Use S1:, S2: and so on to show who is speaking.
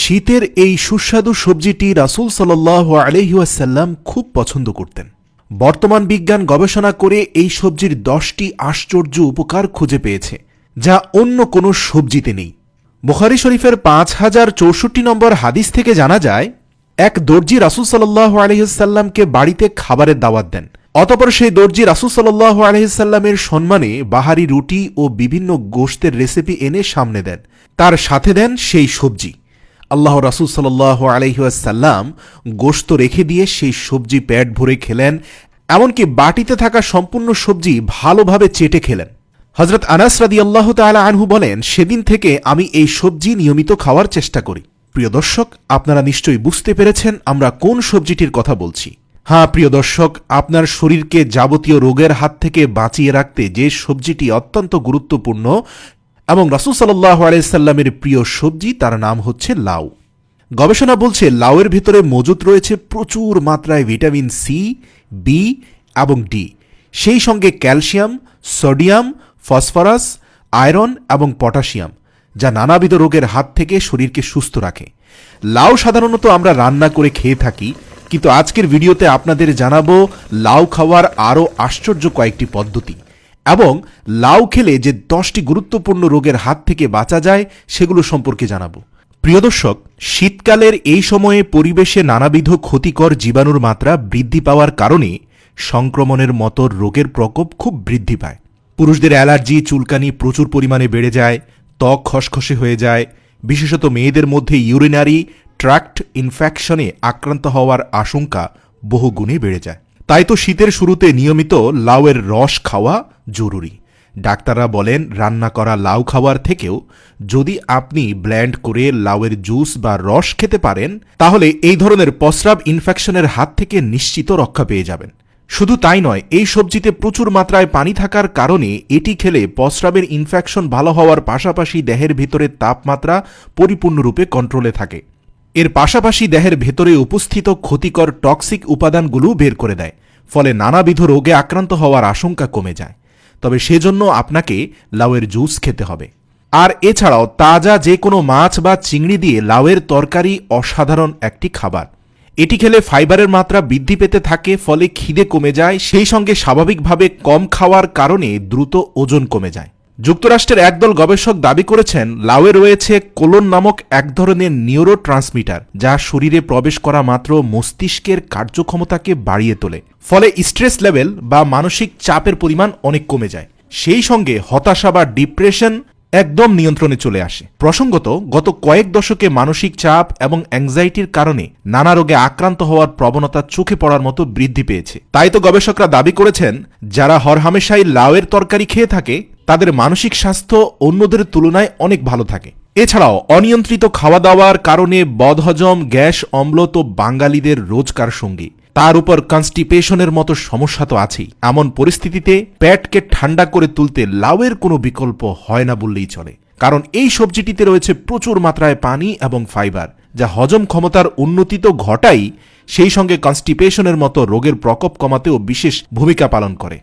S1: শীতের এই সুস্বাদু সবজিটি রাসূল সাল্লাল্লাহু আলাইহি ওয়াসাল্লাম খুব পছন্দ করতেন। বর্তমান বিজ্ঞান গবেষণা করে এই সবজির 10টি আশ্চর্য উপকার খুঁজে পেয়েছে, যা অন্য কোনো সবজিতে নেই। বুখারী শরীফের 5064 নম্বর হাদিস থেকে জানা যায়, এক দর্জি রাসূল সাল্লাল্লাহু আলাইহি ওয়াসাল্লামকে বাড়িতে খাবারের দাওয়াত দেন। অতঃপর সেই দর্জি রাসূল সাল্লাল্লাহু আলাইহি ওয়াসাল্লামের সম্মানে বাহারি রুটি ও বিভিন্ন গোশতের রেসিপি এনে সামনে দেন। তার সাথে দেন সেই সবজি। আল্লাহ রাসূল সাল্লাল্লাহু আলাইহি ওয়াসাল্লাম গোশত রেখে দিয়ে সেই সবজি পেট ভরে খেলেন, এমনকি বাটিতে থাকা সম্পূর্ণ সবজি ভালোভাবে চেটে খেলেন। হযরত আনাস রাদিয়াল্লাহু তাআলা আনহু বলেন, সেদিন থেকে আমি এই সবজি নিয়মিত খাওয়ার চেষ্টা করি। প্রিয় দর্শক, আপনারা নিশ্চয়ই বুঝতে পেরেছেন আমরা কোন সবজিটির কথা বলছি। হ্যাঁ প্রিয় দর্শক, আপনার শরীরকে যাবতীয় রোগের হাত থেকে বাঁচিয়ে রাখতে যে সবজিটি অত্যন্ত গুরুত্বপূর্ণ এবং রাসূল সাল্লাল্লাহু আলাইহি ওয়াসাল্লামের প্রিয় সবজি, তার নাম হচ্ছে লাউ। গবেষণা বলছে লাউয়ের ভিতরে মজুদ রয়েছে প্রচুর মাত্রায় ভিটামিন সি, বি এবং ডি, সেই সঙ্গে ক্যালসিয়াম, সোডিয়াম, ফসফরাস, আয়রন এবং পটাশিয়াম, যা নানাবিধ রোগের হাত থেকে শরীরকে সুস্থ রাখে। লাউ সাধারণত আমরা রান্না করে খেয়ে থাকি, কিন্তু আজকের ভিডিওতে আপনাদের জানাবো লাউ খাওয়ার আরও আশ্চর্য কয়েকটি পদ্ধতি এবং লাউ খেলে যে 10টি গুরুত্বপূর্ণ রোগের হাত থেকে বাঁচা যায় সেগুলো সম্পর্কে জানাবো। প্রিয় দর্শক, শীতকালের এই সময়ে পরিবেশে নানাবিধ ক্ষতিকর জীবাণুর মাত্রা বৃদ্ধি পাওয়ার কারণে সংক্রমণের মতো রোগের প্রকোপ খুব বৃদ্ধি পায়। পুরুষদের অ্যালার্জি, চুলকানি প্রচুর পরিমাণে বেড়ে যায়, ত্বক খসখসে হয়ে যায়, বিশেষত মেয়েদের মধ্যে ইউরিনারি ট্র্যাক্ট ইনফেকশনে আক্রান্ত হওয়ার আশঙ্কা বহুগুণে বেড়ে যায়। তাই তো শীতের শুরুতে নিয়মিত লাউয়ের রস খাওয়া জরুরি। ডাক্তাররা বলেন, রান্না করা লাউ খাওয়ার থেকেও যদি আপনি ব্লেন্ড করে লাউয়ের জুস বা রস খেতে পারেন, তাহলে এই ধরনের প্রস্রাব ইনফেকশনের হাত থেকে নিশ্চিত রক্ষা পেয়ে যাবেন। শুধু তাই নয়, এই সবজিতে প্রচুর মাত্রায় পানি থাকার কারণে এটি খেলে প্রস্রাবের ইনফেকশন ভালো হওয়ার পাশাপাশি দেহের ভেতরের তাপমাত্রা পরিপূর্ণরূপে কন্ট্রোলে থাকে। এর পাশাপাশি দেহের ভেতরে উপস্থিত ক্ষতিকর টক্সিক উপাদানগুলো বের করে দেয়, ফলে নানাবিধ রোগে আক্রান্ত হওয়ার আশঙ্কা কমে যায়। তবে সেজন্য আপনাকে লাউয়ের জুস খেতে হবে। আর এছাড়াও তাজা যে কোনো মাছ বা চিংড়ি দিয়ে লাউয়ের তরকারি অসাধারণ একটি খাবার। এটি খেলে ফাইবারের মাত্রা বৃদ্ধি পেতে থাকে, ফলে খিদে কমে যায়, সেই সঙ্গে স্বাভাবিকভাবে কম খাওয়ার কারণে দ্রুত ওজন কমে যায়। যুক্তরাষ্ট্রের একদল গবেষক দাবি করেছেন, লাউয়ে রয়েছে কোলোন নামক এক ধরনের নিউরো ট্রান্সমিটার, যা শরীরে প্রবেশ করা মাত্র মস্তিষ্কের কার্যক্ষমতাকে বাড়িয়ে তোলে, ফলে স্ট্রেস লেভেল বা মানসিক চাপের পরিমাণ অনেক কমে যায়। সেই সঙ্গে হতাশা বা ডিপ্রেশন একদম নিয়ন্ত্রণে চলে আসে। প্রসঙ্গত, গত কয়েক দশকে মানসিক চাপ এবং অ্যাংজাইটির কারণে নানা রোগে আক্রান্ত হওয়ার প্রবণতা চোখে পড়ার মতো বৃদ্ধি পেয়েছে। তাই তো গবেষকরা দাবি করেছেন, যারা হরহামেশাই লাউয়ের তরকারি খেয়ে থাকে তাদের মানসিক স্বাস্থ্য অন্যদের তুলনায় অনেক ভালো থাকে। এছাড়াও অনিয়ন্ত্রিত খাওয়া দাওয়ার কারণে বদহজম, গ্যাস, অম্ল তো বাঙালিদের রোজকার সঙ্গী। তার উপর কনস্টিপেশনের মতো সমস্যা তো আছেই। এমন পরিস্থিতিতে পেটকে ঠান্ডা করে তুলতে লাউয়ের কোনো বিকল্প হয় না বললেই চলে, কারণ এই সবজিটিতে রয়েছে প্রচুর মাত্রায় পানি এবং ফাইবার, যা হজম ক্ষমতার উন্নতি তো ঘটায়, সেই সঙ্গে কনস্টিপেশনের মতো রোগের প্রকোপ কমাতেও বিশেষ ভূমিকা পালন করে।